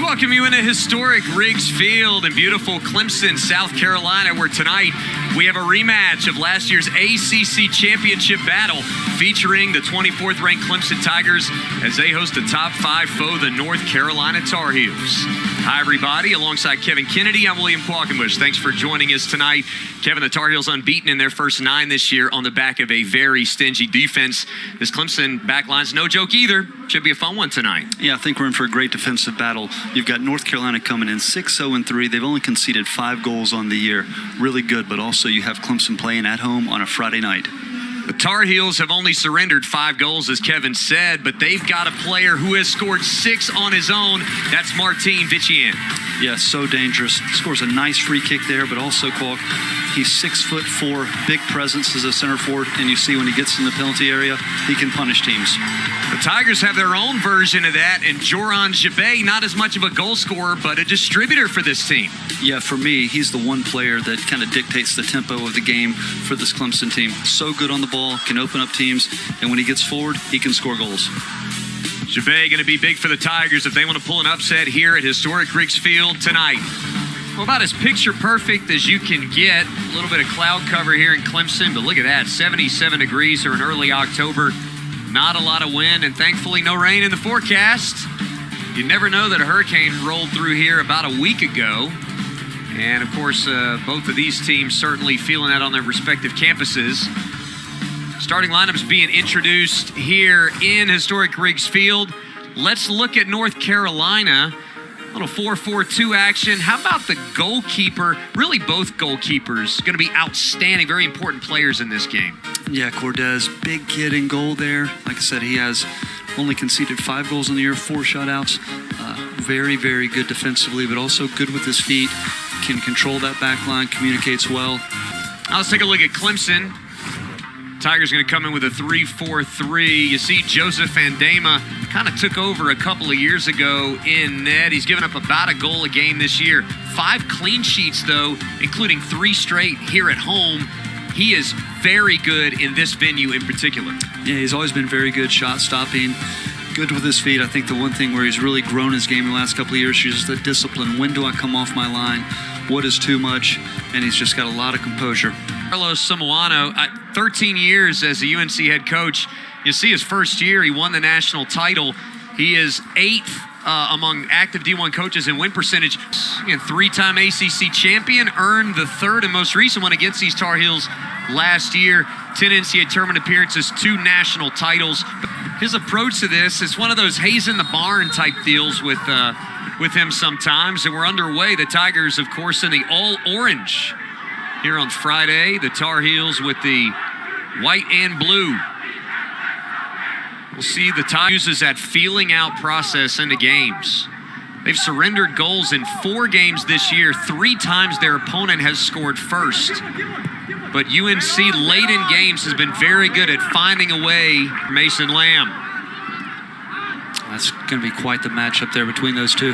welcome you into historic Riggs Field in beautiful Clemson, South Carolina, where tonight we have a rematch of last year's ACC championship battle featuring the 24th ranked Clemson Tigers as they host a top 5 foe, the North Carolina Tar Heels. Hi, everybody. Alongside Kevin Kennedy, I'm William Qualkenbush. Thanks for joining us tonight. Kevin, the Tar Heels unbeaten in their first 9 this year on the back of a very stingy defense. This Clemson backline's no joke either. Should be a fun one tonight. Yeah, I think we're in for a great defensive battle. You've got North Carolina coming in 6-0-3. They've only conceded 5 goals on the year. Really good, but also you have Clemson playing at home on a Friday night. The Tar Heels have only surrendered 5 goals, as Kevin said, but they've got a player who has scored 6 on his own. That's Martin Vichian. Yeah, so dangerous. Scores a nice free kick there, but also, Qualk, he's 6'4", big presence as a center forward, and you see when he gets in the penalty area, he can punish teams. The Tigers have their own version of that, and Joran Jabay, not as much of a goal scorer, but a distributor for this team. Yeah, for me, he's the one player that kind of dictates the tempo of the game for this Clemson team. So good on the ball, can open up teams, and when he gets forward, he can score goals. Jabay going to be big for the Tigers if they want to pull an upset here at historic Riggs Field tonight. Well, about as picture perfect as you can get. A little bit of cloud cover here in Clemson, but look at that, 77 degrees here in early October. Not a lot of wind, and thankfully no rain in the forecast. You never know that a hurricane rolled through here about a week ago. And, of course, both of these teams certainly feeling that on their respective campuses. Starting lineups being introduced here in historic Riggs Field. Let's look at North Carolina. A little 4-4-2 action. How about the goalkeeper? Really both goalkeepers going to be outstanding, very important players in this game. Yeah, Cordes, big kid in goal there. Like I said, he has only conceded 5 goals in the year, 4 shutouts. Very, very good defensively, but also good with his feet. Can control that back line, communicates well. Now let's take a look at Clemson. Tigers going to come in with a 3-4-3. You see Joseph Andema kind of took over a couple of years ago in net. He's given up about a goal a game this year. 5 clean sheets, though, including 3 straight here at home. He is very good in this venue in particular. Yeah, he's always been very good shot stopping. Good with his feet. I think the one thing where he's really grown his game in the last couple of years is just the discipline. When do I come off my line? What is too much? And he's just got a lot of composure. Carlos Samoano, 13 years as a UNC head coach. You see his first year, he won the national title. He is 8th among active D1 coaches in win percentage. 3-time ACC champion, earned the 3rd and most recent one against these Tar Heels last year. 10 NCAA tournament appearances, 2 national titles. His approach to this is one of those Hayes in the barn type deals with him sometimes. And we're underway. The Tigers, of course, in the all-orange here on Friday. The Tar Heels with the white and blue. We'll see the Tigers uses that feeling out process into games. They've surrendered goals in 4 games this year. 3 times their opponent has scored first. But UNC late in games has been very good at finding a way. Mason Lamb. That's going to be quite the matchup there between those two.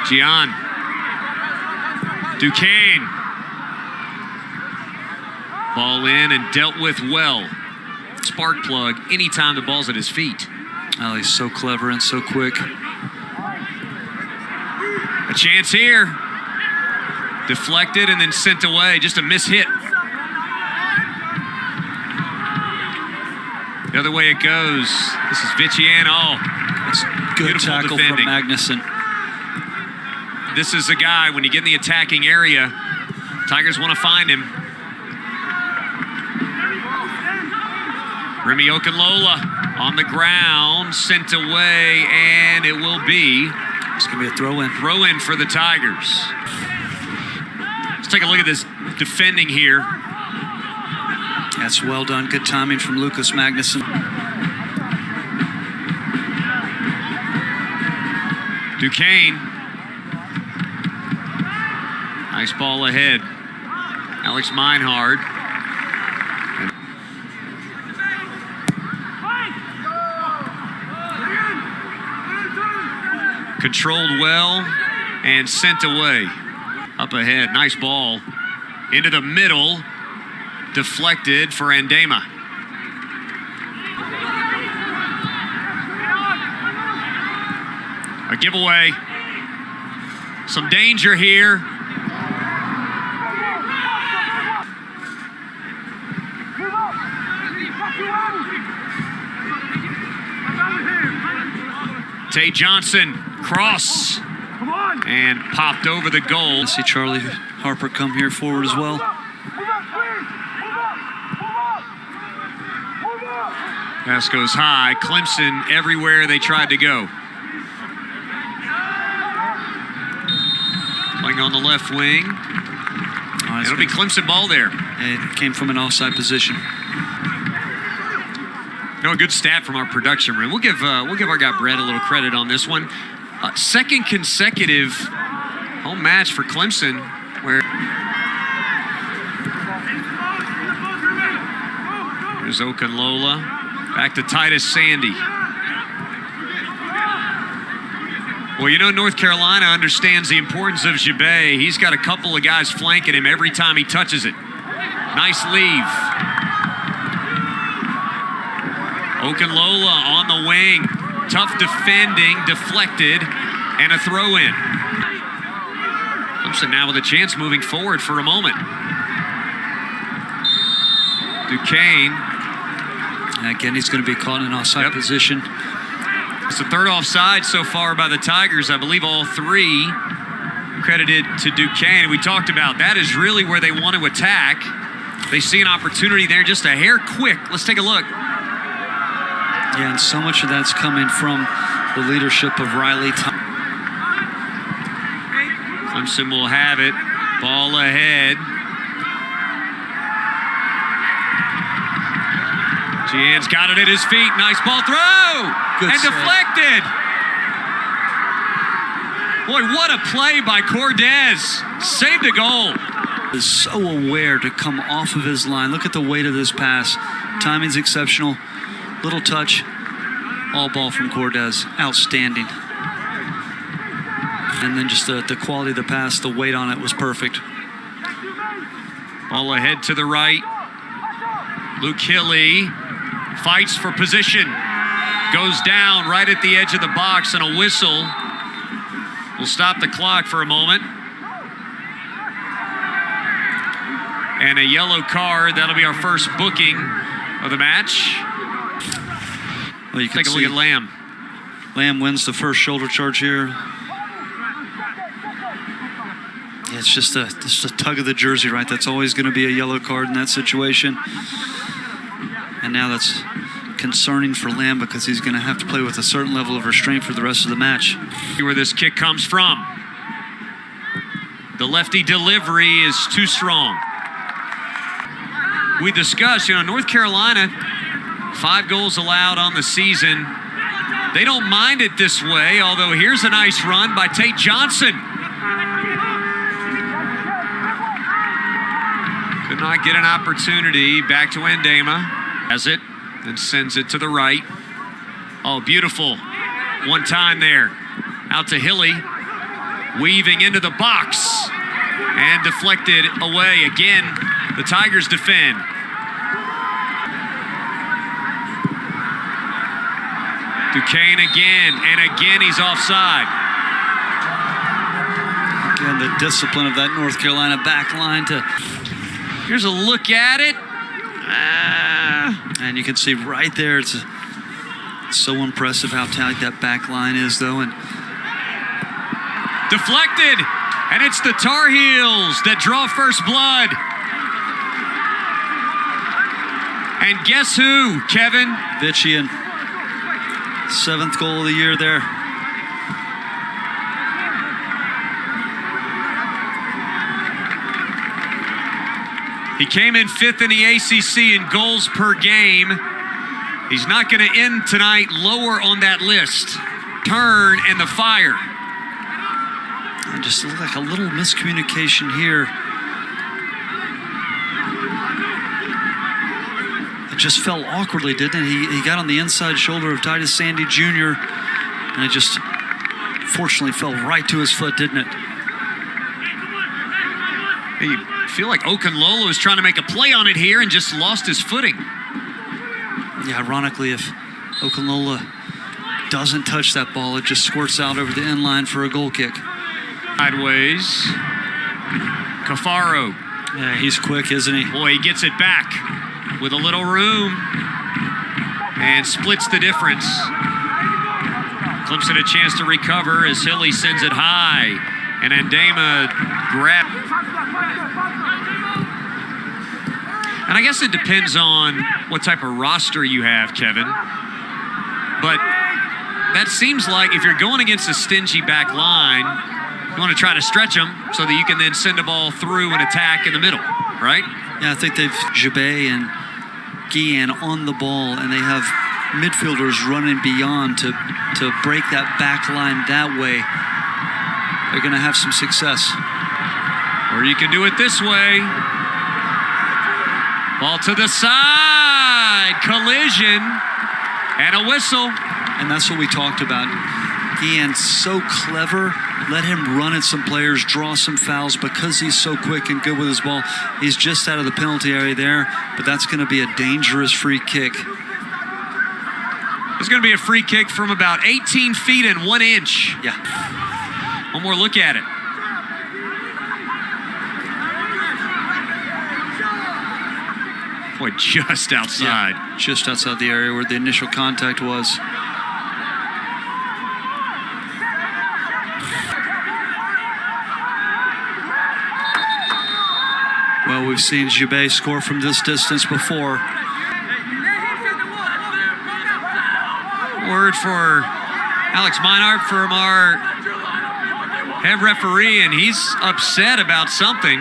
Gian. Duquesne. Ball in and dealt with well. Spark plug anytime the ball's at his feet. Oh, he's so clever and so quick. A chance here. Deflected and then sent away. Just a mishit. The other way it goes. This is Vichian. That's good tackle defending from Magnuson. This is a guy, when you get in the attacking area, Tigers want to find him. Remy Okunlola on the ground, sent away, and it will be. It's going to be a throw-in. Throw-in for the Tigers. Let's take a look at this defending here. That's well done. Good timing from Lucas Magnuson. Duquesne. Nice ball ahead. Alex Meinhard. Controlled well and sent away. Up ahead, nice ball. Into the middle, deflected for Andema. giveaway. Some danger here. Tate Johnson, cross, and popped over the goal. I see Charlie Harper come here forward as well. Pass goes high. Clemson everywhere they tried to go. Playing on the left wing. It'll be Clemson ball there. It came from an offside position. A good stat from our production room. We'll give our guy Brett a little credit on this one. Second consecutive home match for Clemson, where there's Okunlola, back to Titus Sandy. Well, North Carolina understands the importance of Jabay. He's got a couple of guys flanking him every time he touches it. Nice leave. Okunlola on the wing. Tough defending, deflected, and a throw-in. Clemson now with a chance moving forward for a moment. Duquesne. Again, he's going to be caught in an offside position. It's the third offside so far by the Tigers. I believe all three credited to Duquesne. We talked about that is really where they want to attack. They see an opportunity there, just a hair quick. Let's take a look. Yeah, and so much of that's coming from the leadership of Riley. Clemson will have it. Ball ahead. Gian's got it at his feet. Nice ball throw. Good and save. Deflected. Boy, what a play by Cordes. Saved a goal. Is so aware to come off of his line. Look at the weight of this pass. Timing's exceptional. Little touch. All ball from Cordes. Outstanding. And then just the quality of the pass, the weight on it was perfect. Ball ahead to the right. Luke Hilly fights for position. Goes down right at the edge of the box, and a whistle will stop the clock for a moment. And a yellow card. That'll be our first booking of the match. Well, you can take a look at Lamb. Lamb wins the first shoulder charge here. Yeah, it's just a tug of the jersey, right? That's always going to be a yellow card in that situation. And now that's concerning for Lamb because he's going to have to play with a certain level of restraint for the rest of the match. See where this kick comes from. The lefty delivery is too strong. We discussed, North Carolina, 5 goals allowed on the season. They don't mind it this way, although here's a nice run by Tate Johnson. Could not get an opportunity. Back to Endema. Has it, then sends it to the right. Oh, beautiful. One time there. Out to Hilly. Weaving into the box. And deflected away. Again, the Tigers defend. Duquesne again, and again he's offside. Again, the discipline of that North Carolina back line to... Here's a look at it. And you can see right there, it's so impressive how tight that back line is, though. And deflected, and it's the Tar Heels that draw first blood. And guess who, Kevin? Vitchian, 7th goal of the year there. He came in 5th in the ACC in goals per game. He's not going to end tonight lower on that list. Turn and the fire. And just looked like a little miscommunication here. It just fell awkwardly, didn't it? He got on the inside shoulder of Titus Sandy Jr. and it just fortunately fell right to his foot, didn't it? You feel like Okunlola was trying to make a play on it here and just lost his footing. Yeah, ironically, if Okunlola doesn't touch that ball. It just squirts out over the end line for a goal kick. Sideways. Cafaro. Yeah, he's quick, isn't he? Boy, he gets it back with a little room and splits the difference. Clemson a chance to recover as Hilly sends it high, and Andema grabs. And I guess it depends on what type of roster you have, Kevin. But that seems like if you're going against a stingy back line, you want to try to stretch them so that you can then send the ball through and attack in the middle, right? Yeah, I think they've Jabay and Guillen on the ball, and they have midfielders running beyond to break that back line that way. They're going to have some success. Or you can do it this way. Ball to the side, collision, and a whistle. And that's what we talked about. Guillen's so clever. Let him run at some players, draw some fouls because he's so quick and good with his ball. He's just out of the penalty area there, but that's going to be a dangerous free kick. It's going to be a free kick from about 18 feet and 1 inch. Yeah. One more look at it. Boy, just outside. Yeah, just outside the area where the initial contact was. Well, we've seen Jabay score from this distance before. Word for Alex Meinhardt from our head referee, and he's upset about something.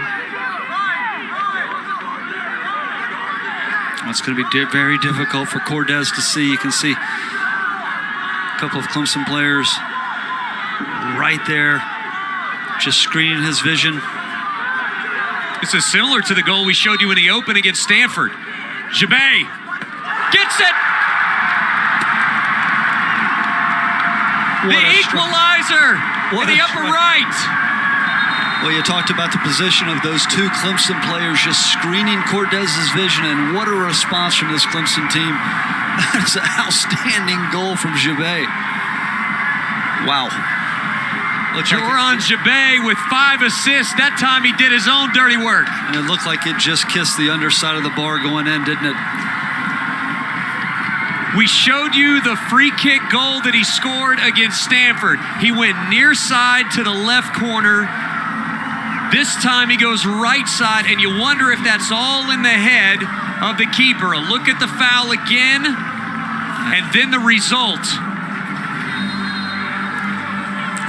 It's going to be very difficult for Cordes to see. You can see a couple of Clemson players right there just screening his vision. This is similar to the goal we showed you in the open against Stanford. Jabay gets it! The equalizer in the upper right. Well, you talked about the position of those two Clemson players just screening Cordes' vision, and what a response from this Clemson team. That is an outstanding goal from Jabay. Wow. Joran Jabay with 5 assists. That time he did his own dirty work. And it looked like it just kissed the underside of the bar going in, didn't it? We showed you the free kick goal that he scored against Stanford. He went near side to the left corner. This time he goes right side, and you wonder if that's all in the head of the keeper. A look at the foul again, and then the result.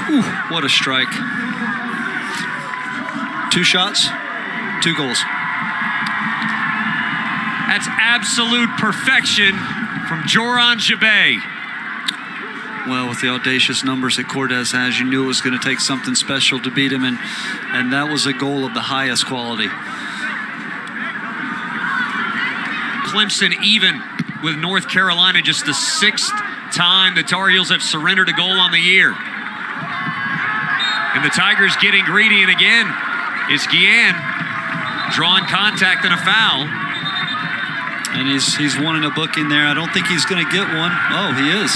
Ooh, what a strike. 2 shots, 2 goals. That's absolute perfection from Joran Jabay. Well, with the audacious numbers that Cordes has, you knew it was going to take something special to beat him, and that was a goal of the highest quality. Clemson even with North Carolina, just the 6th time the Tar Heels have surrendered a goal on the year. And the Tigers getting greedy, and again, it's Guillen drawing contact and a foul. And he's wanting a booking there. I don't think he's going to get one. Oh, he is.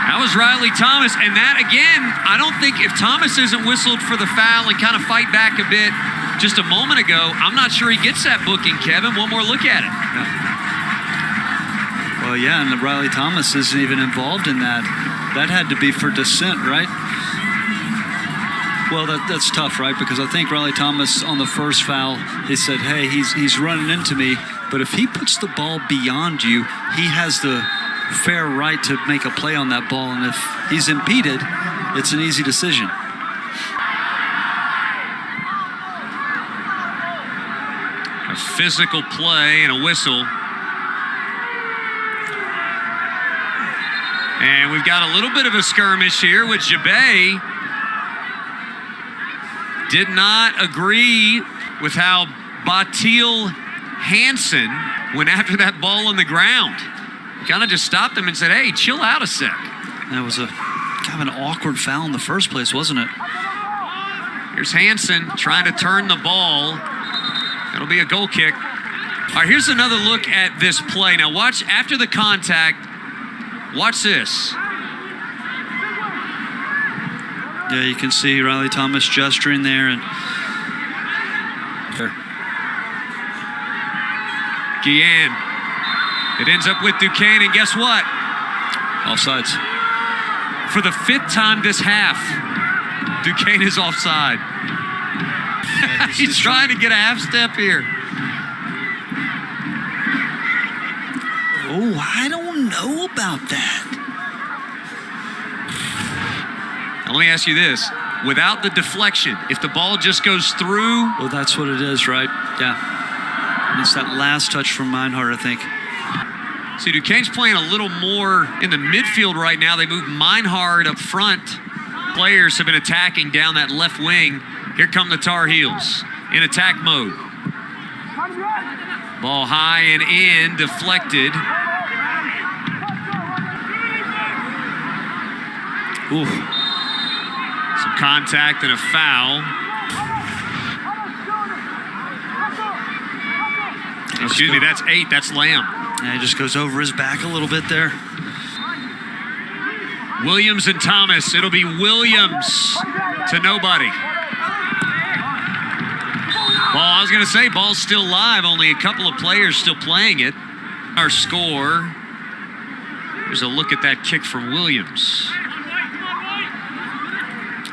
That was Riley Thomas, and that, again, I don't think if Thomas isn't whistled for the foul and kind of fight back a bit just a moment ago, I'm not sure he gets that booking, Kevin. One more look at it. Yeah. Well, yeah, and Riley Thomas isn't even involved in that. That had to be for dissent, right? Well, that's tough, right? Because I think Riley Thomas on the first foul, he said, hey, he's running into me, but if he puts the ball beyond you, he has the fair right to make a play on that ball, and if he's impeded, it's an easy decision. A physical play and a whistle. And we've got a little bit of a skirmish here with Jabay. Did not agree with how Batil Hansen went after that ball on the ground. Kind of just stopped him and said, hey, chill out a sec. That was a kind of an awkward foul in the first place, wasn't it? Here's Hansen trying to turn the ball. It'll be a goal kick. All right, here's another look at this play. Now watch, after the contact, watch this. Yeah, you can see Riley Thomas gesturing there. And Guillen. It ends up with Duquesne, and guess what? offsides. For the 5th time this half, Duquesne is offside. He's trying to get a half step here. Oh, I don't know about that. Now, let me ask you this. Without the deflection, if the ball just goes through... Well, that's what it is, right? Yeah. It's that last touch from Meinhardt, I think. See, Duquesne's playing a little more in the midfield right now. They move Meinhardt up front. Players have been attacking down that left wing. Here come the Tar Heels in attack mode. Ball high and in, deflected. Ooh. Some contact and a foul. Excuse me, that's 8. That's Lamb. Yeah, he just goes over his back a little bit there. Williams and Thomas. It'll be Williams to nobody. Ball, I was going to say, ball's still live. Only a couple of players still playing it. Our score. Here's a look at that kick from Williams.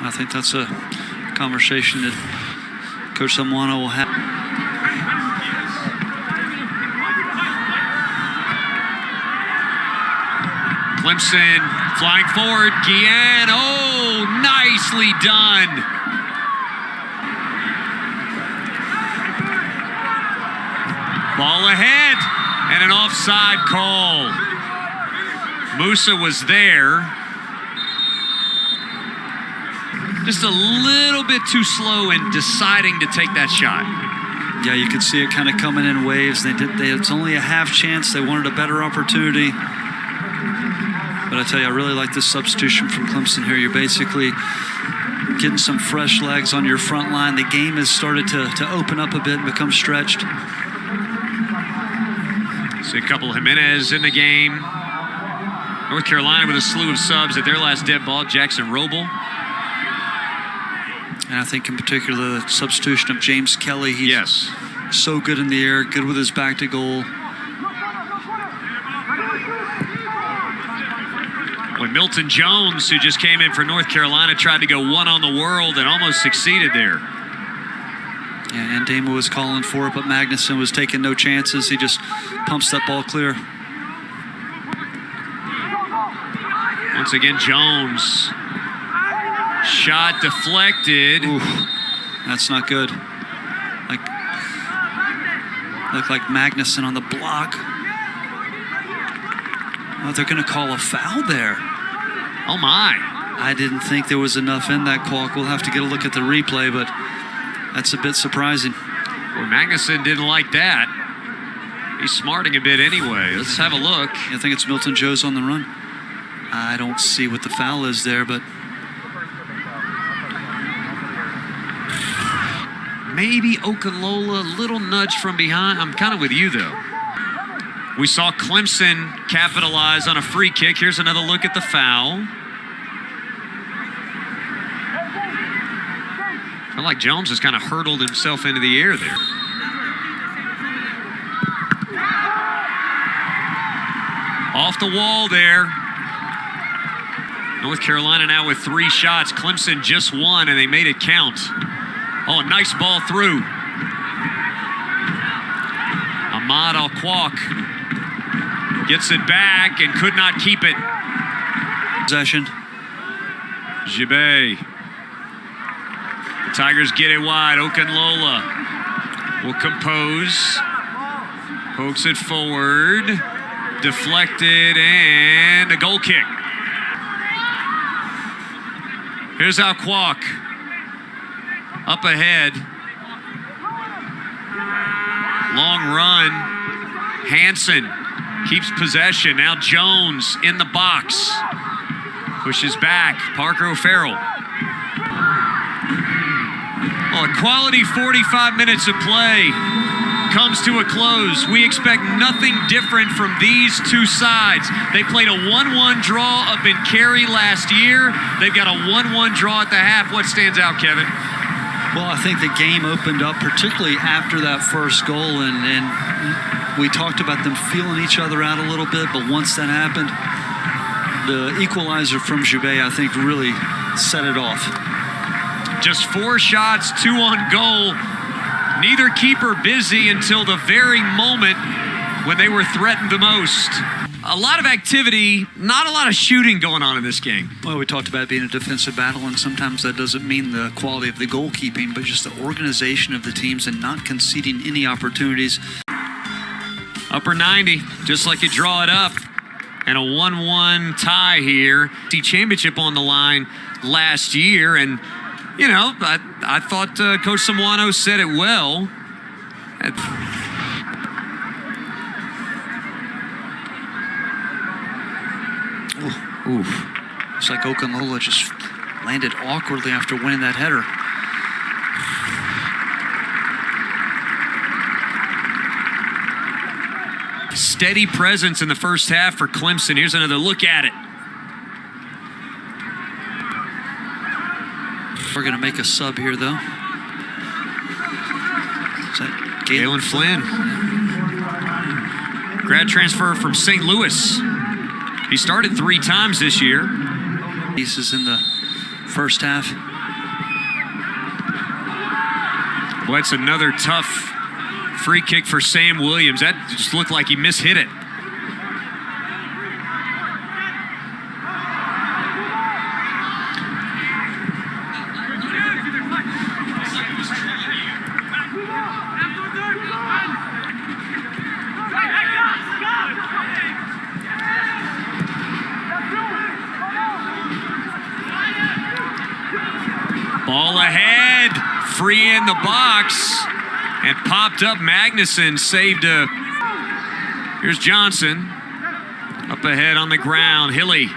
I think that's a conversation that Coach Samuano will have. Clemson flying forward. Guillen. Oh, nicely done. Ball ahead and an offside call. Musa was there. Just a little bit too slow in deciding to take that shot. Yeah, you could see it kind of coming in waves. It's only a half chance. They wanted a better opportunity. But I tell you, I really like this substitution from Clemson here. You're basically getting some fresh legs on your front line. The game has started to open up a bit and become stretched. See a couple of Jimenez in the game. North Carolina with a slew of subs at their last dead ball. Jackson Roble. And I think in particular the substitution of James Kelly. He's so good in the air, good with his back to goal. When Milton Jones, who just came in for North Carolina, tried to go one on the world and almost succeeded there. Yeah, and Dama was calling for it, but Magnuson was taking no chances. He just pumps that ball clear. Once again, Jones. Shot deflected. Oof, that's not good. Looked like Magnuson on the block. Oh, they're going to call a foul there. Oh, my. I didn't think there was enough in that clock. We'll have to get a look at the replay, but that's a bit surprising. Well, Magnuson didn't like that. He's smarting a bit anyway. Let's have a look. I think it's Milton Jones on the run. I don't see what the foul is there, but... Maybe Okunlola, little nudge from behind. I'm kind of with you, though. We saw Clemson capitalize on a free kick. Here's another look at the foul. I feel like Jones has kind of hurtled himself into the air there. Off the wall there. North Carolina now with 3 shots. Clemson just 1, and they made it count. Oh, a nice ball through. Ahmad Al-Kwak gets it back and could not keep it. Possession. Gibet. The Tigers get it wide. Okunlola will compose. Pokes it forward. Deflected and a goal kick. Here's Al-Kwak. Up ahead. Long run. Hansen keeps possession. Now Jones in the box. Pushes back. Parker O'Farrell. Well, a quality 45 minutes of play comes to a close. We expect nothing different from these two sides. They played a 1-1 draw up in Cary last year. They've got a 1-1 draw at the half. What stands out, Kevin? Well, I think the game opened up, particularly after that first goal, and we talked about them feeling each other out a little bit, but once that happened, the equalizer from Jubé, I think, really set it off. Just 4 shots, 2 on goal. Neither keeper busy until the very moment when they were threatened the most. A lot of activity, not a lot of shooting going on in this game. Well, we talked about being a defensive battle, and sometimes that doesn't mean the quality of the goalkeeping, but just the organization of the teams and not conceding any opportunities. Upper 90, just like you draw it up. And a 1-1 tie here. The championship on the line last year, and you know, I thought Coach Samuano said it well. Oof. It's like Okanlola just landed awkwardly after winning that header. Steady presence in the first half for Clemson. Here's another look at it. We're going to make a sub here, though. Is that Galen Flynn. Grad transfer from St. Louis. He started 3 times this year. Pieces in the first half. Well, that's another tough free kick for Sam Williams. That just looked like he mishit it. Ball ahead, free in the box, and popped up. Magnuson saved a. Here's Johnson, up ahead on the ground. Hilly.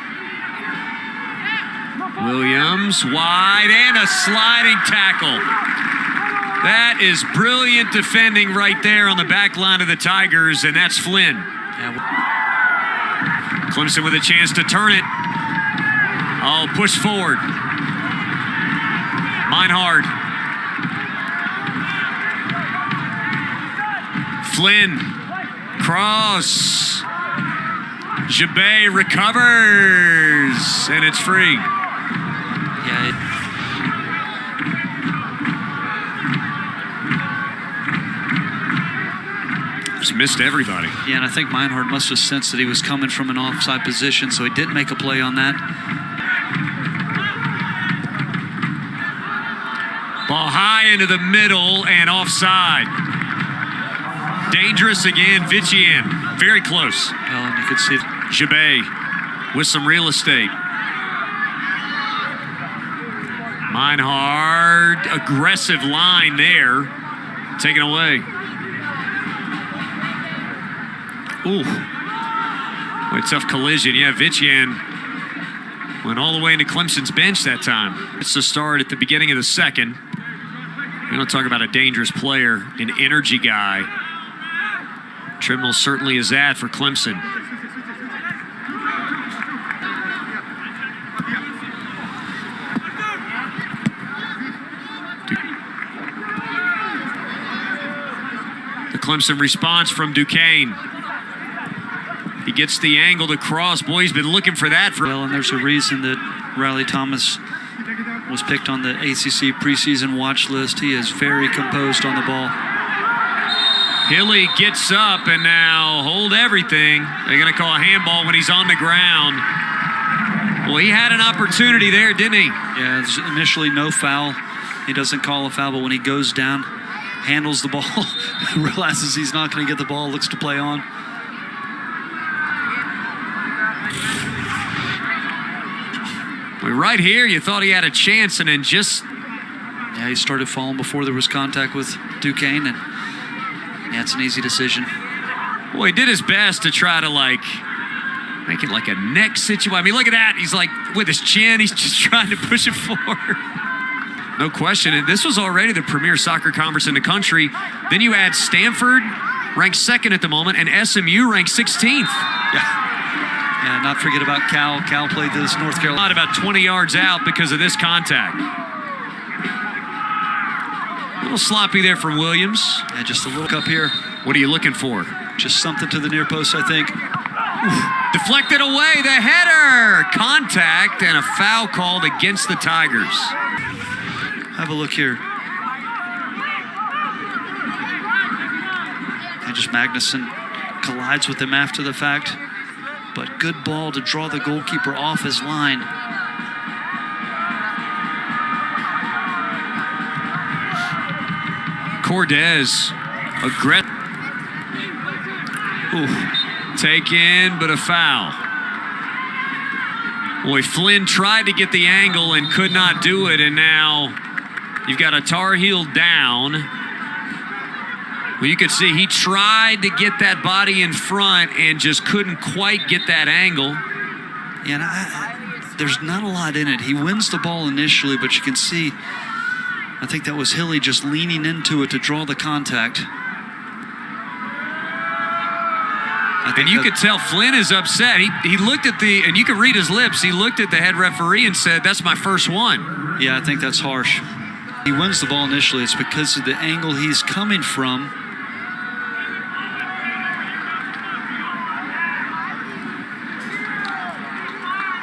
Williams, wide, and a sliding tackle. That is brilliant defending right there on the back line of the Tigers, and that's Flynn. Clemson with a chance to turn it. Oh, push forward. Meinhard. Flynn. Cross. Jubé recovers. And it's free. Yeah. Just missed everybody. Yeah, and I think Meinhard must have sensed that he was coming from an offside position, so he didn't make a play on that. Ball high into the middle and offside. Dangerous again, Vitien. Very close. Well, and you could see Jubé with some real estate. Meinhard, aggressive line there. Taken away. Ooh. Boy, tough collision. Yeah, Vitien went all the way into Clemson's bench that time. It's the start at the beginning of the second. We don't talk about a dangerous player, an energy guy. Trimble certainly is that for Clemson. The Clemson response from Duquesne. He gets the angle to cross. Boy, he's been looking for that for. well, and there's a reason that Riley Thomas was picked on the ACC preseason watch list. He is very composed on the ball. Hilly gets up and now hold everything. They're going to call a handball when he's on the ground. Well, he had an opportunity there, didn't he? Yeah, there's initially no foul. He doesn't call a foul, but when he goes down, handles the ball, realizes he's not going to get the ball, looks to play on. Right here, you thought he had a chance, and then just... Yeah, he started falling before there was contact with Duquesne, and yeah, it's an easy decision. Well, he did his best to try to, like, make it like a neck situation. I mean, look at that. He's, like, with his chin, he's just trying to push it forward. No question. And this was already the premier soccer conference in the country. Then you add Stanford, ranked 2nd at the moment, and SMU ranked 16th. Yeah, not forget about Cal. Cal played this North Carolina. About 20 yards out because of this contact. A little sloppy there from Williams. Yeah, just a little up here. What are you looking for? Just something to the near post, I think. Deflected away, the header. Contact and a foul called against the Tigers. Have a look here. And just Magnuson collides with him after the fact. But good ball to draw the goalkeeper off his line. Cordes, aggressive. Taken, but a foul. Boy, Flynn tried to get the angle and could not do it, and now you've got a Tar Heel down. Well, you could see he tried to get that body in front and just couldn't quite get that angle. Yeah, and there's not a lot in it. He wins the ball initially, but you can see, I think that was Hilly just leaning into it to draw the contact. And you could tell Flynn is upset. He looked at and you could read his lips, he looked at the head referee and said, "That's my first one." Yeah, I think that's harsh. He wins the ball initially. It's because of the angle he's coming from.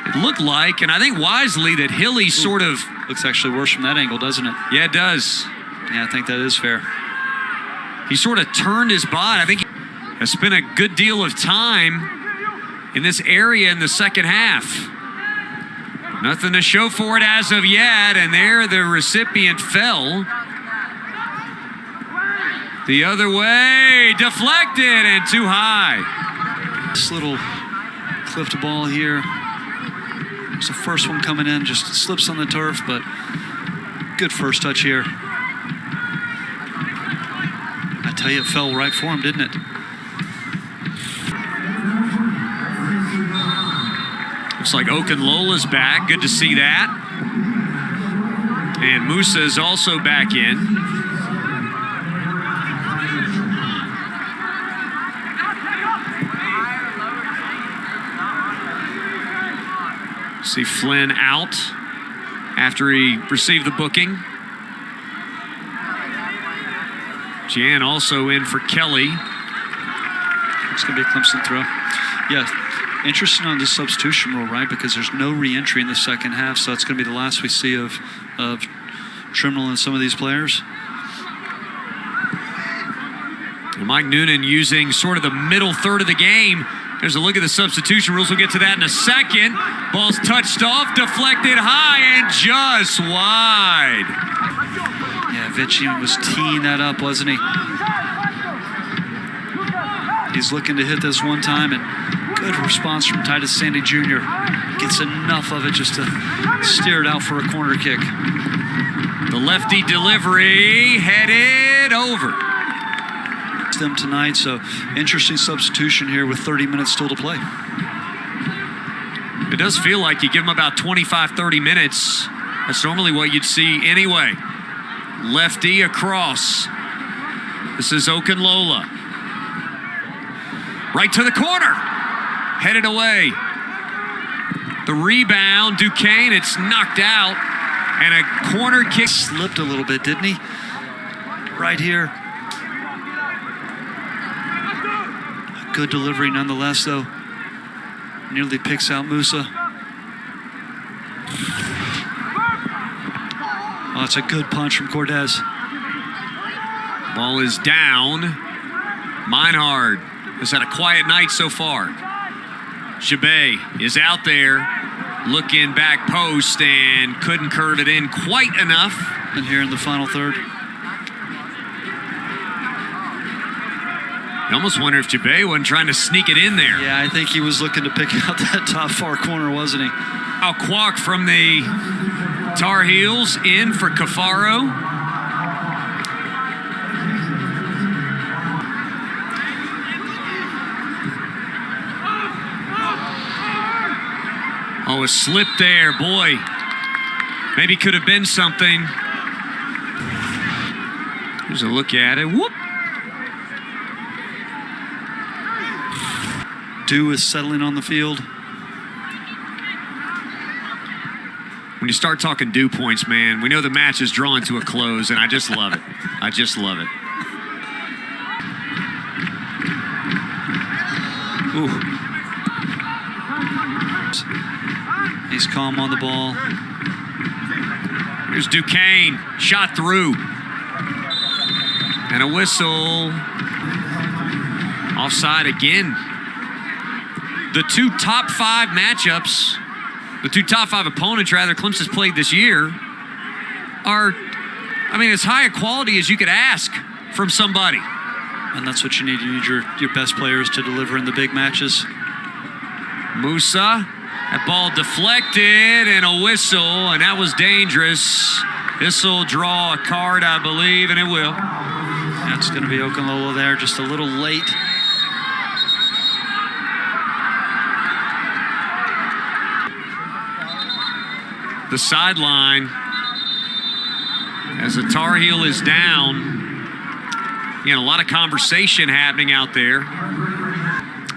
It looked like, and I think wisely, that Hilly sort of... Looks actually worse from that angle, doesn't it? Yeah, it does. Yeah, I think that is fair. He sort of turned his body. I think he has spent a good deal of time in this area in the second half. Nothing to show for it as of yet, and there the recipient fell. The other way, deflected and too high. This little clipped ball here. It's the first one coming in, just slips on the turf, but good first touch here. I tell you, it fell right for him, didn't it? Looks like Okunlola's back. Good to see that. And Musa is also back in. See Flynn out after he received the booking. Jan also in for Kelly. It's going to be a Clemson throw. Yeah, interesting on this substitution rule, right? Because there's no re-entry in the second half, so it's going to be the last we see of Trimnell and some of these players. And Mike Noonan using sort of the middle third of the game. There's a look at the substitution rules. We'll get to that in a second. Ball's touched off, deflected high, and just wide. Yeah, Vitchian was teeing that up, wasn't he? He's looking to hit this one time, and good response from Titus Sandy Jr. Gets enough of it just to steer it out for a corner kick. The lefty delivery headed over. Them tonight, so interesting substitution here with 30 minutes still to play. It does feel like you give them about 25, 30 minutes. That's normally what you'd see anyway. Lefty across. This is Okunlola. Right to the corner. Headed away. The rebound, Duquesne, it's knocked out. And a corner kick. Slipped a little bit, didn't he? Right here. Good delivery nonetheless, though. Nearly picks out Musa. Oh, it's a good punch from Cordes. Ball is down. Meinhard has had a quiet night so far. Chabet is out there looking back post and couldn't curve it in quite enough. And here in the final third. I almost wonder if Chabet wasn't trying to sneak it in there. Yeah, I think he was looking to pick out that top far corner, wasn't he? Now Kwok from the Tar Heels in for Cafaro. Oh, a slip there, boy. Maybe could have been something. Here's a look at it. Whoop. dew is settling on the field. When you start talking dew points, man, we know the match is drawing to a close, and I just love it. I just love it. Ooh. He's calm on the ball. Here's Duquesne, shot through. And a whistle. Offside again. The two top five matchups, the two top five opponents, rather, Clemson's played this year are, I mean, as high a quality as you could ask from somebody. And that's what you need. You need your best players to deliver in the big matches. Musa, that ball deflected and a whistle, and that was dangerous. This will draw a card, I believe, and it will. That's going to be Okunlola there, just a little late. The sideline, as the Tar Heel is down. Again, a lot of conversation happening out there.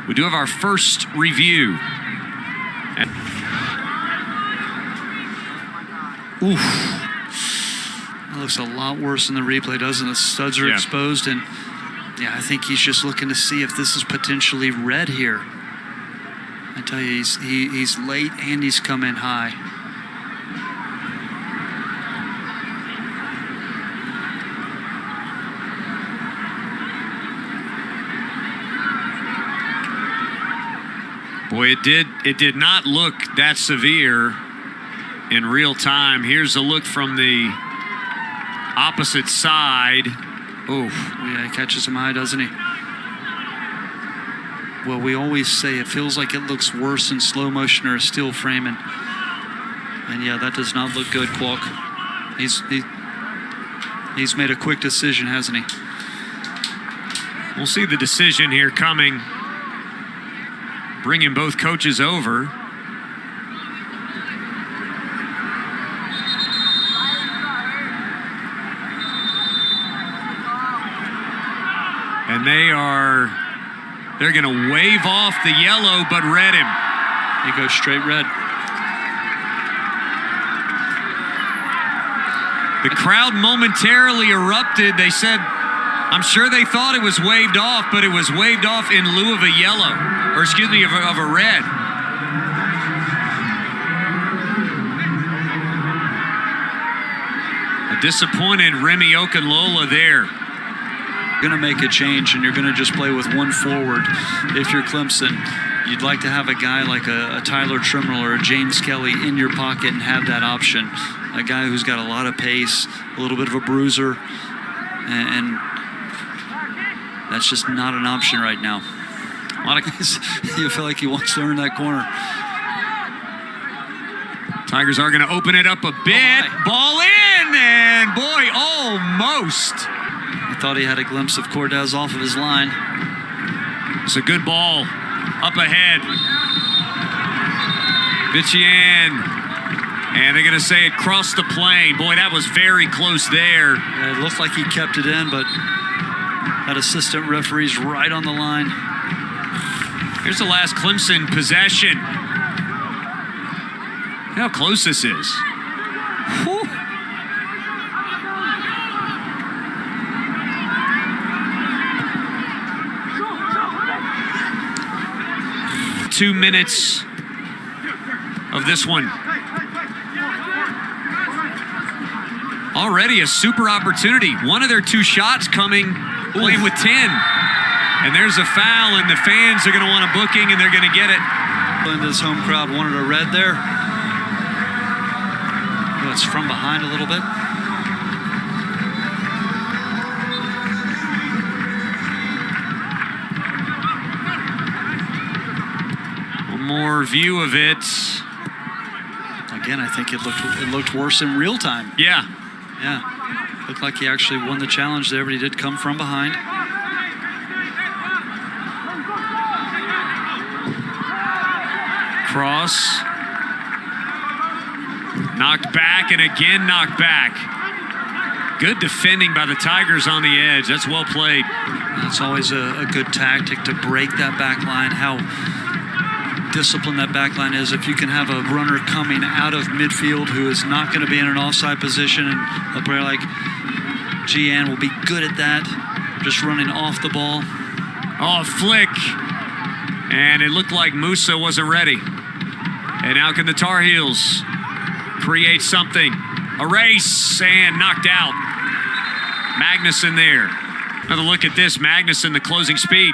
We do have our first review. Oof. That looks a lot worse in the replay, doesn't it? The studs are exposed, and yeah, I think he's just looking to see if this is potentially red here. I tell you, he's late and he's come in high. Boy, it did not look that severe in real time. Here's a look from the opposite side. Oof. Yeah, he catches him high, doesn't he? Well, we always say it feels like it looks worse in slow motion or a still frame. And yeah, that does not look good, Qualk. He's made a quick decision, hasn't he? We'll see the decision here coming. Bringing both coaches over. And they're going to wave off the yellow, but red him. He goes straight red. The crowd momentarily erupted. They said, I'm sure they thought it was waved off, but it was waved off in lieu of a yellow, or excuse me, of a red. A disappointed Remy Okunlola there. You're going to make a change, and you're going to just play with one forward. If you're Clemson, you'd like to have a guy like a Tyler Trimble or a James Kelly in your pocket and have that option. A guy who's got a lot of pace, a little bit of a bruiser, and that's just not an option right now. A lot of guys, you feel like he wants to earn that corner. Tigers are going to open it up a bit. Ball in, and boy, almost. I thought he had a glimpse of Cordez off of his line. It's a good ball. Up ahead. Bichian. And they're going to say it crossed the plane. Boy, that was very close there. Yeah, it looked like he kept it in, but that assistant referee's right on the line. Here's the last Clemson possession. Look how close this is. Whew. Two minutes of this one. Already a super opportunity. One of their two shots coming, playing with 10. And there's a foul, and the fans are going to want a booking, and they're going to get it. And this home crowd wanted a red there. Oh, it's from behind a little bit. One more view of it. Again, I think it looked worse in real time. Yeah. Yeah. Looked like he actually won the challenge there, but he did come from behind. Cross. Knocked back and again knocked back. Good defending by the Tigers on the edge. That's well played. That's always a good tactic to break that back line, how disciplined that back line is. If you can have a runner coming out of midfield who is not going to be in an offside position, and a player like Gian will be good at that, just running off the ball. Oh, flick. And it looked like Musa wasn't ready. And now can the Tar Heels create something? A race, and knocked out. Magnuson there. Another look at this. Magnuson, the closing speed.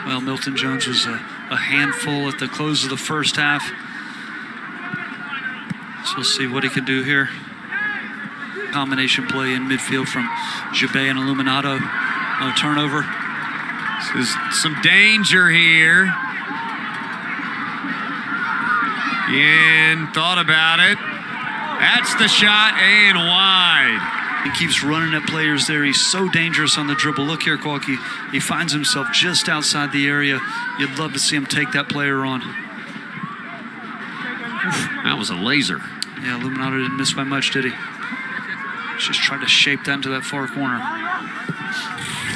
Well, Milton Jones was a handful at the close of the first half. So we'll see what he can do here. Combination play in midfield from Jabé and Illuminato. No turnover. There's some danger here. And thought about it. That's the shot, and wide. He keeps running at players there. He's so dangerous on the dribble. Look here, Qualky. He finds himself just outside the area. You'd love to see him take that player on. That was a laser. Yeah, Illuminato didn't miss by much, did he? Just tried to shape that into that far corner.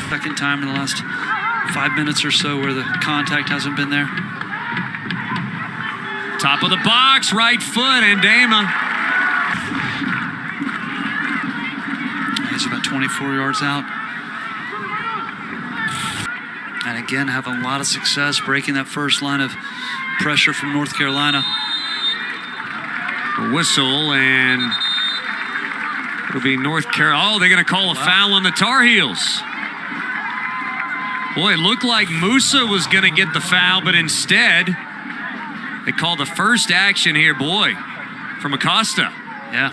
Second time in the last 5 minutes or so where the contact hasn't been there. Top of the box, right foot, and Dama. He's about 24 yards out. And again, having a lot of success breaking that first line of pressure from North Carolina. A whistle, and it'll be North Carolina. Oh, they're going to call a foul on the Tar Heels. Boy, it looked like Musa was going to get the foul, but instead, they called the first action here, boy, from Acosta. Yeah.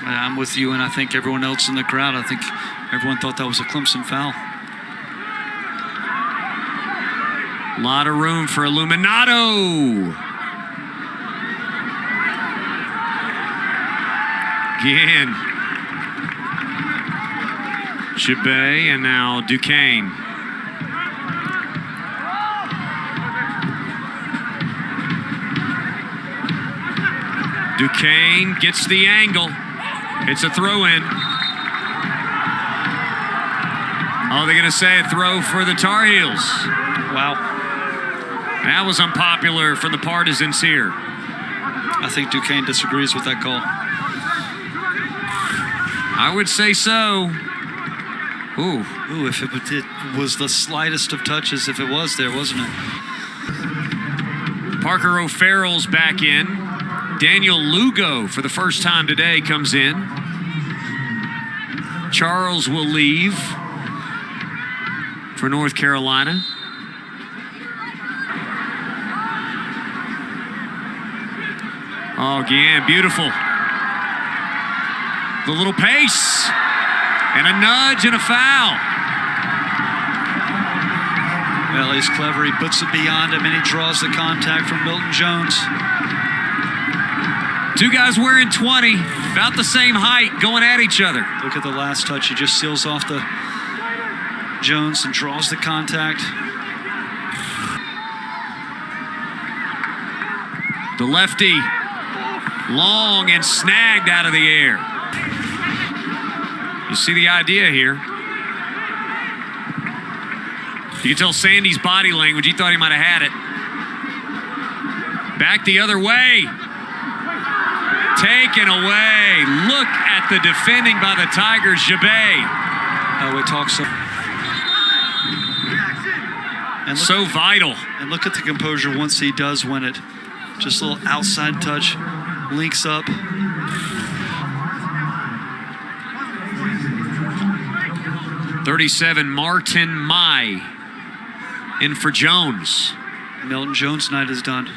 I'm with you, and I think everyone else in the crowd, I think everyone thought that was a Clemson foul. A lot of room for Illuminato. Again. Jabé, and now Duquesne. Duquesne gets the angle. It's a throw-in. Oh, they're going to say a throw for the Tar Heels. Wow. That was unpopular for the partisans here. I think Duquesne disagrees with that call. I would say so. Ooh. Ooh, if it was the slightest of touches, if it was there, wasn't it? Parker O'Farrell's back in. Daniel Lugo, for the first time today, comes in. Charles will leave for North Carolina. Oh, yeah, beautiful. The little pace, and a nudge and a foul. Well, he's clever. He puts it beyond him, and he draws the contact from Milton Jones. Two guys wearing 20, about the same height, going at each other. Look at the last touch. He just seals off the Jones and draws the contact. The lefty, long and snagged out of the air. You see the idea here. You can tell Sandy's body language. He thought he might have had it. Back the other way. Taken away. Look at the defending by the Tigers, Jabé. Oh, we talk so. And so vital. And look at the composure once he does win it. Just a little outside touch, links up. .37 Martin Mai in for Jones. Milton Jones' night is done.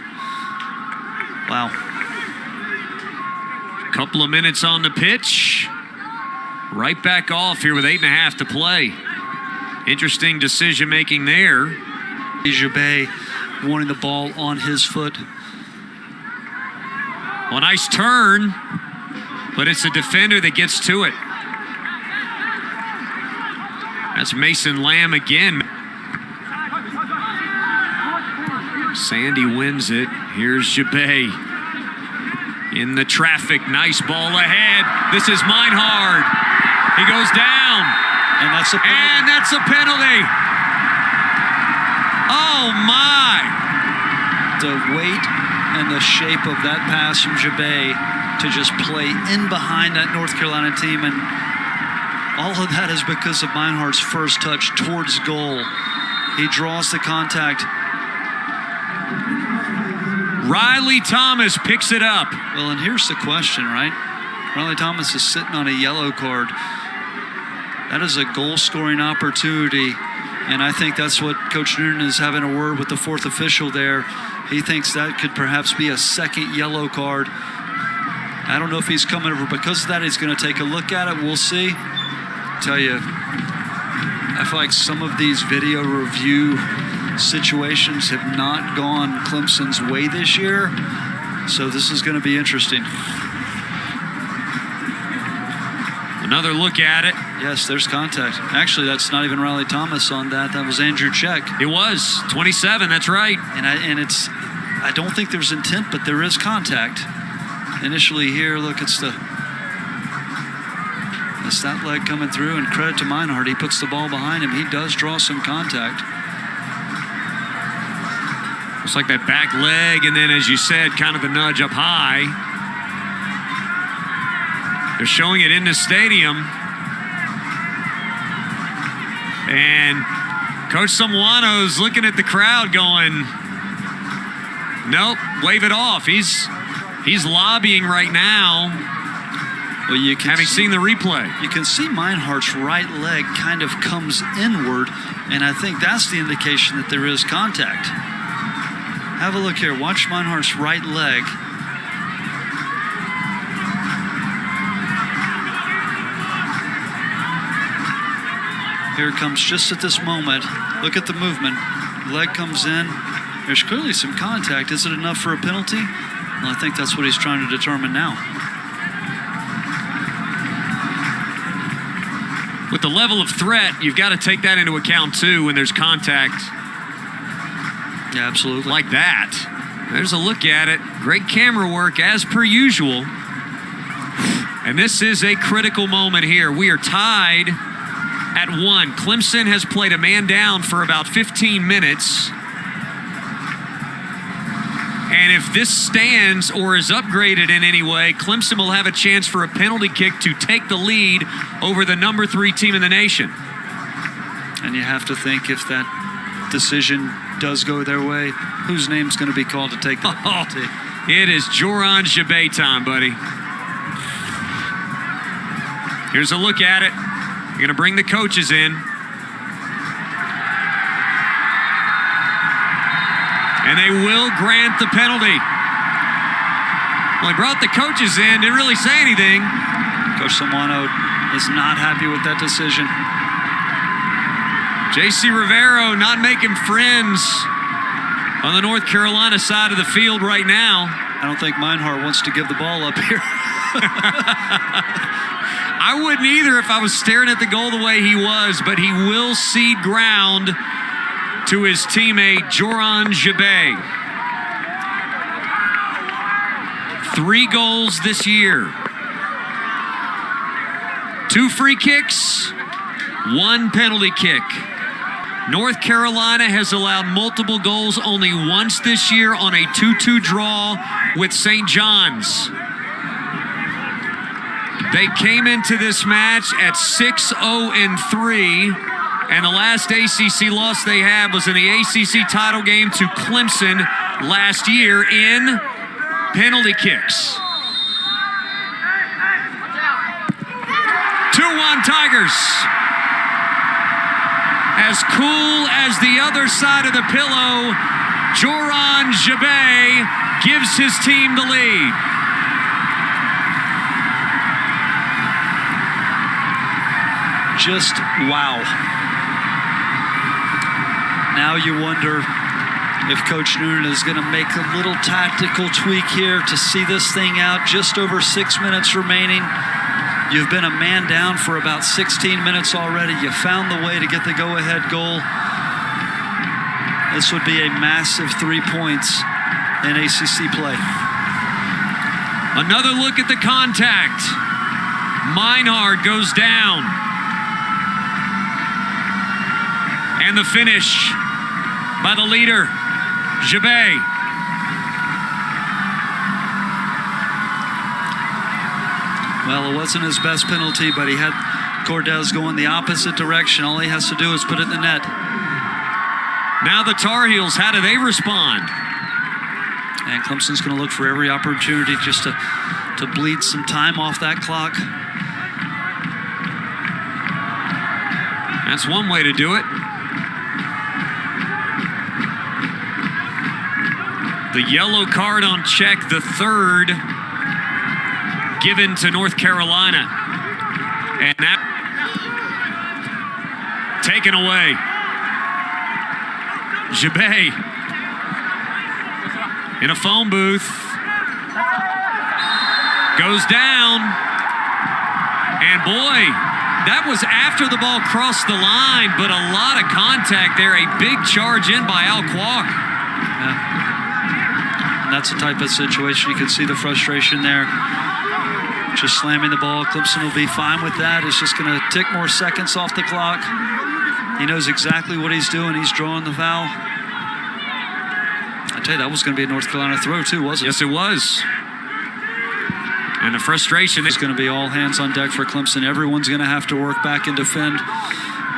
Wow. Couple of minutes on the pitch. Right back off here with 8.5 to play. Interesting decision making there. Jabé wanting the ball on his foot. Well, nice turn, but it's a defender that gets to it. That's Mason Lamb again. Sandy wins it. Here's Jabé. In the traffic, nice ball ahead. This is Meinhard. He goes down. And that's a penalty. And that's a penalty. Oh, my. The weight and the shape of that pass from Jabay to just play in behind that North Carolina team. And all of that is because of Meinhard's first touch towards goal. He draws the contact. Riley Thomas picks it up. Well, and here's the question, right? Riley Thomas is sitting on a yellow card. That is a goal-scoring opportunity, and I think that's what Coach Noonan is having a word with the fourth official there. He thinks that could perhaps be a second yellow card. I don't know if he's coming over because of that. He's going to take a look at it. We'll see. I tell you, I feel like some of these video review situations have not gone Clemson's way this year, so this is going to be interesting. Another look at it. Yes, there's contact. Actually, that's not even Riley Thomas on that. That was Andrew Check. It was 27. That's right. And I don't think there's intent, but there is contact. Initially here, look, it's that leg coming through, and credit to Meinhard. He puts the ball behind him. He does draw some contact. It's like that back leg, and then, as you said, kind of the nudge up high. They're showing it in the stadium. And Coach Samuano's looking at the crowd going, nope, wave it off. He's lobbying right now. Well, you can having seen the replay. You can see Meinhardt's right leg kind of comes inward, and I think that's the indication that there is contact. Have a look here. Watch Meinhardt's right leg. Here it comes just at this moment. Look at the movement. Leg comes in. There's clearly some contact. Is it enough for a penalty? Well, I think that's what he's trying to determine now. With the level of threat, you've got to take that into account, too, when there's contact. Yeah, absolutely. Like that. There's a look at it. Great camera work, as per usual. And this is a critical moment here. We are tied at 1. Clemson has played a man down for about 15 minutes. And if this stands or is upgraded in any way, Clemson will have a chance for a penalty kick to take the lead over the number 3 team in the nation. And you have to think, if that decision does go their way, whose name's going to be called to take the penalty? It is Joran Jabay time, buddy. Here's a look at it. You're going to bring the coaches in. And they will grant the penalty. Well, he brought the coaches in, didn't really say anything. Coach Samuano is not happy with that decision. J.C. Rivero not making friends on the North Carolina side of the field right now. I don't think Meinhardt wants to give the ball up here. I wouldn't either if I was staring at the goal the way he was, but he will cede ground to his teammate, Joran Jabay. 3 goals this year. 2 free kicks, 1 penalty kick. North Carolina has allowed multiple goals only once this year on a 2-2 draw with St. John's. They came into this match at 6-0-3, and the last ACC loss they had was in the ACC title game to Clemson last year in penalty kicks. 2-1 Tigers. As cool as the other side of the pillow, Joran Jabay gives his team the lead. Just wow. Now you wonder if Coach Noonan is going to make a little tactical tweak here to see this thing out. Just over 6 minutes remaining. You've been a man down for about 16 minutes already. You found the way to get the go-ahead goal. This would be a massive 3 points in ACC play. Another look at the contact. Meinhard goes down. And the finish by the leader, Jabay. Well, it wasn't his best penalty, but he had Cordes going the opposite direction. All he has to do is put it in the net. Now the Tar Heels, how do they respond? And Clemson's going to look for every opportunity just to bleed some time off that clock. That's one way to do it. The yellow card on check, the third given to North Carolina. And that taken away. Jabay in a phone booth. Goes down. And boy, that was after the ball crossed the line, but a lot of contact there. A big charge in by Al Kwok. Yeah. And that's the type of situation. You can see the frustration there. Just slamming the ball. Clemson will be fine with that. It's just going to tick more seconds off the clock. He knows exactly what he's doing. He's drawing the foul. I tell you, that was going to be a North Carolina throw too, wasn't it? Yes, it was. And the frustration is going to be all hands on deck for Clemson. Everyone's going to have to work back and defend,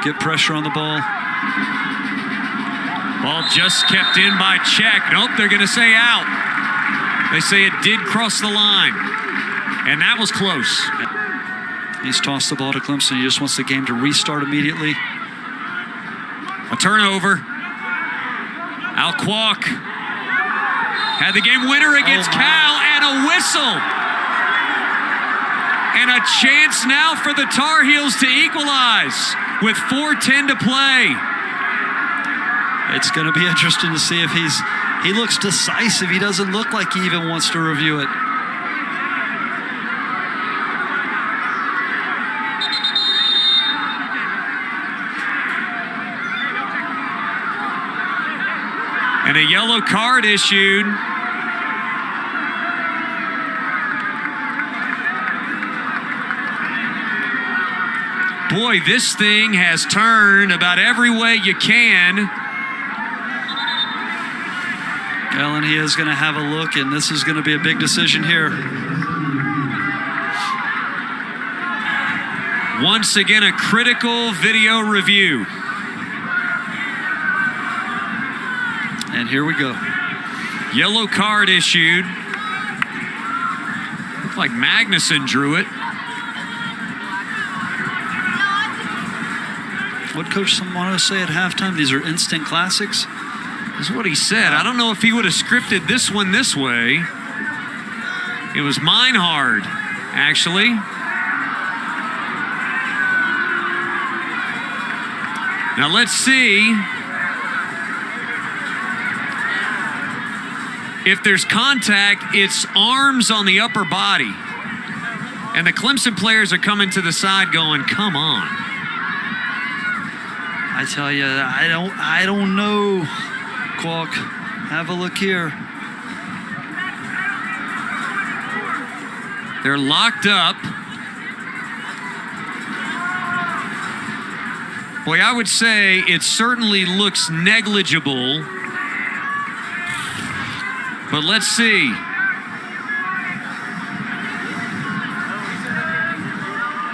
get pressure on the ball. Ball just kept in by check. Nope, they're going to say out. They say it did cross the line. And that was close. He's tossed the ball to Clemson. He just wants the game to restart immediately. A turnover. Al Kwok had the game winner against Cal, and a whistle. And a chance now for the Tar Heels to equalize with 4:10 to play. It's going to be interesting to see if he looks decisive. He doesn't look like he even wants to review it. And a yellow card issued. Boy, this thing has turned about every way you can. Ellen, he is going to have a look, and this is going to be a big decision here. Once again, a critical video review. And here we go. Yellow card issued. Looked like Magnuson drew it. What Coach Samano say at halftime? These are instant classics? That's what he said. I don't know if he would have scripted this one this way. It was Meinhard, actually. Now let's see if there's contact. It's arms on the upper body. And the Clemson players are coming to the side going, come on. I tell you, I don't know, Kwok. Have a look here. They're locked up. Boy, I would say it certainly looks negligible. But let's see.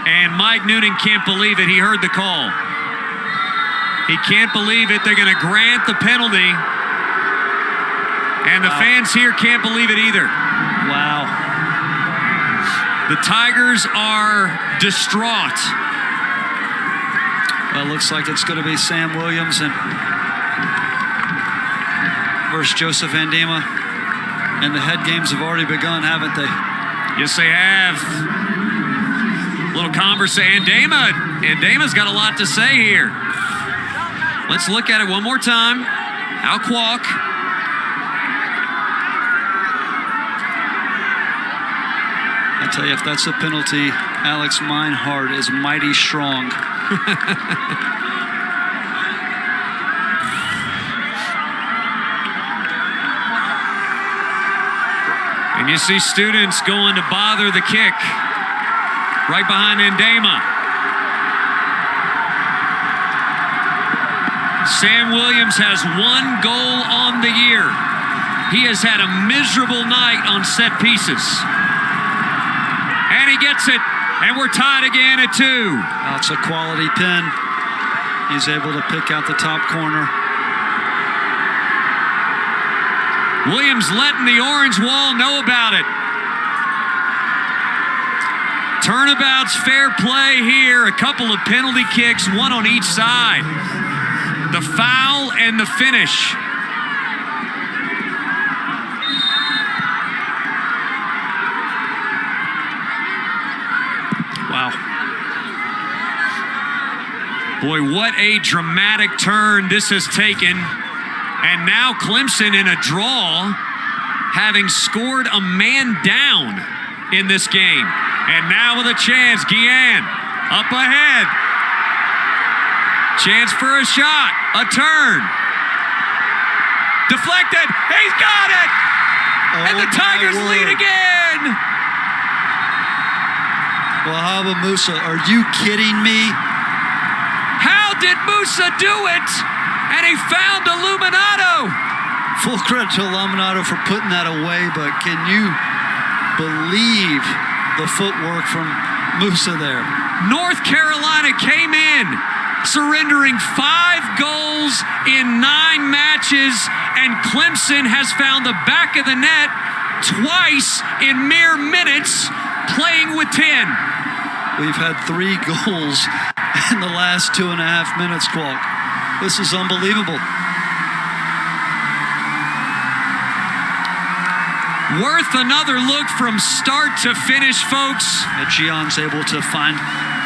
And Mike Noonan can't believe it. He heard the call. He can't believe it. They're going to grant the penalty. And the fans here can't believe it either. Wow. The Tigers are distraught. Well, it looks like it's going to be Sam Williams versus Joseph Andema. And the head games have already begun, haven't they? Yes, they have. A little conversation. Andema's got a lot to say here. Let's look at it one more time. Al Kwok. I tell you, if that's a penalty, Alex Meinhard is mighty strong. And you see students going to bother the kick right behind Ndema. Sam Williams has 1 goal on the year. He has had a miserable night on set pieces. And he gets it, and we're tied again at 2. That's a quality pin. He's able to pick out the top corner. Williams letting the orange wall know about it. Turnabout's fair play here. A couple of penalty kicks, one on each side. The foul and the finish. Wow. Boy, what a dramatic turn this has taken. And now Clemson in a draw, having scored a man down in this game. And now with a chance, Guillen up ahead. Chance for a shot, a turn. Deflected, he's got it! And the Tigers lead again! Wahaba Musa, are you kidding me? How did Musa do it? And he found Illuminato. Full credit to Illuminato for putting that away, but can you believe the footwork from Musa there? North Carolina came in, surrendering 5 goals in 9 matches, and Clemson has found the back of the net twice in mere minutes, playing with 10. We've had 3 goals in the last 2.5 minutes, Qualk. This is unbelievable. Worth another look from start to finish, folks. And Gion's able to find,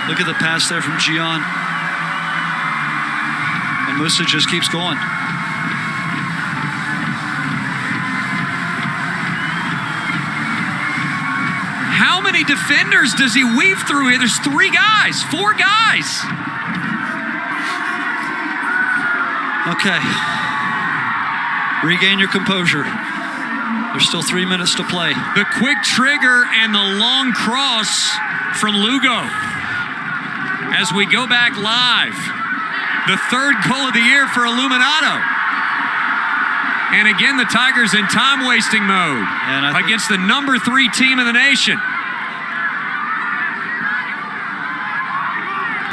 look at the pass there from Gian. And Musa just keeps going. How many defenders does he weave through here? There's 3 guys, 4 guys. Okay. Regain your composure. There's still 3 minutes to play. The quick trigger and the long cross from Lugo. As we go back live, the 3rd goal of the year for Illuminato. And again, the Tigers in time-wasting mode against the number 3 team in the nation.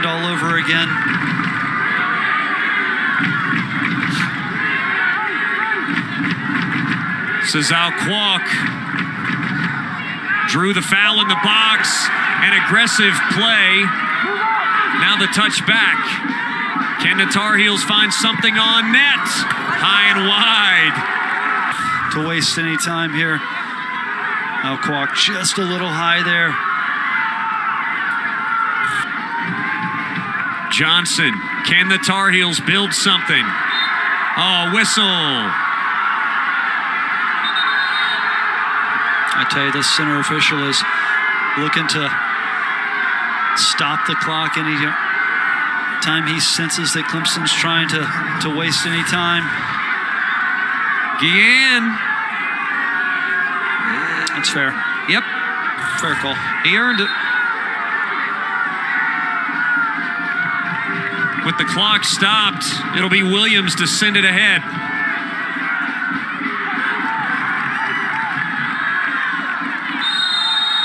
All over again. Cesar Kwok drew the foul in the box. An aggressive play. Now the touch back. Can the Tar Heels find something on net? High and wide. To waste any time here. Now Kwok just a little high there. Johnson, can the Tar Heels build something? Oh, whistle. I tell you, this center official is looking to stop the clock any time he senses that Clemson's trying to waste any time. Guillen. That's fair. Yep. Fair call. He earned it. With the clock stopped, it'll be Williams to send it ahead.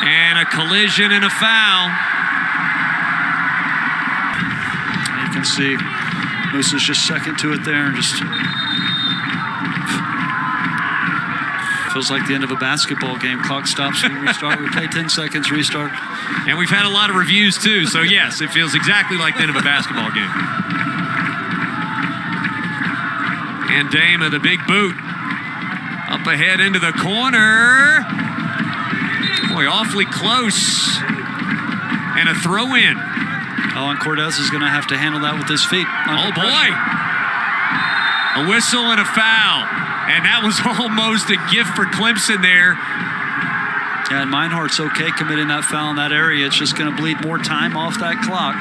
And a collision and a foul. You can see Musa's just second to it there. Just feels like the end of a basketball game. Clock stops, we restart. We play 10 seconds, restart. And we've had a lot of reviews too, so yes, it feels exactly like the end of a basketball game. And Ndema, the big boot. Up ahead into the corner. Boy, awfully close. And a throw in. Oh, and Cortez is going to have to handle that with his feet. Oh, boy. A whistle and a foul. And that was almost a gift for Clemson there. Yeah, and Meinhardt's okay committing that foul in that area. It's just going to bleed more time off that clock.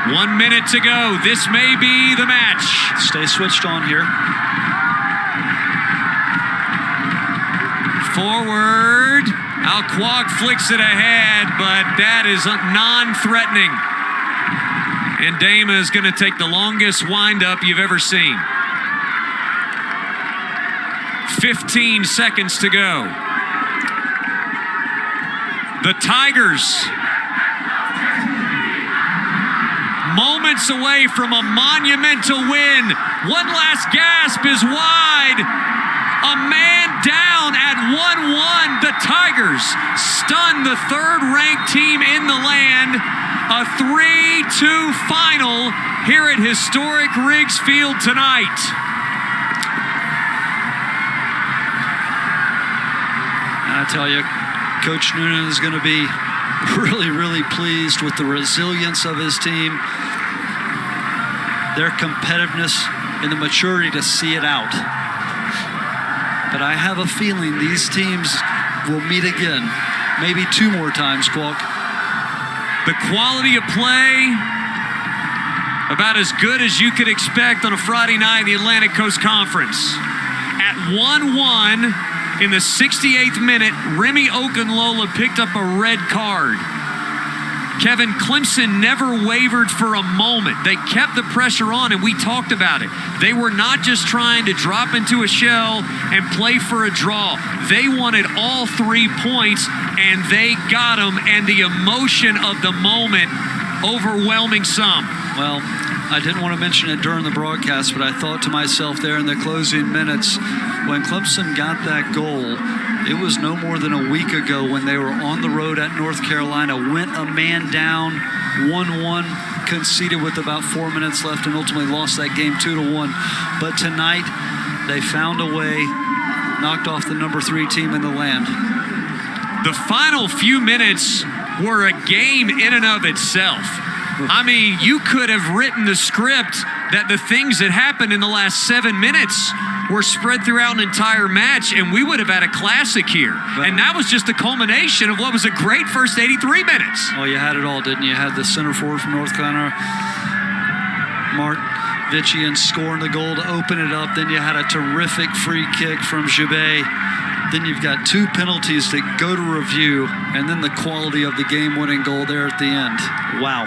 1 minute to go. This may be the match. Stay switched on here. Forward. Alquag flicks it ahead, but that is non-threatening. And Dama is going to take the longest windup you've ever seen. 15 seconds to go. The Tigers, moments away from a monumental win. One last gasp is wide. A man down at 1-1. The Tigers stun the third-ranked team in the land. A 3-2 final here at historic Riggs Field tonight. I tell you, Coach Noonan is going to be really, really pleased with the resilience of his team, their competitiveness, and the maturity to see it out. But I have a feeling these teams will meet again, maybe 2 more times, Qualk. The quality of play, about as good as you could expect on a Friday night in the Atlantic Coast Conference. At 1-1 in the 68th minute, Remy Okunlola picked up a red card. Kevin, Clemson never wavered for a moment. They kept the pressure on, and we talked about it. They were not just trying to drop into a shell and play for a draw. They wanted all 3 points, and they got them, and the emotion of the moment overwhelming some. Well, I didn't want to mention it during the broadcast, but I thought to myself there in the closing minutes, when Clemson got that goal, it was no more than a week ago when they were on the road at North Carolina, went a man down, 1-1, conceded with about 4 minutes left, and ultimately lost that game 2-1. But tonight, they found a way, knocked off the number 3 team in the land. The final few minutes were a game in and of itself. I mean, you could have written the script that the things that happened in the last 7 minutes were spread throughout an entire match, and we would have had a classic here. And that was just the culmination of what was a great first 83 minutes. Well, you had it all, didn't you? You had the center forward from North Carolina, Mark Vitchian, scoring the goal to open it up. Then you had a terrific free kick from Jabay. Then you've got 2 penalties that go to review, and then the quality of the game-winning goal there at the end. Wow.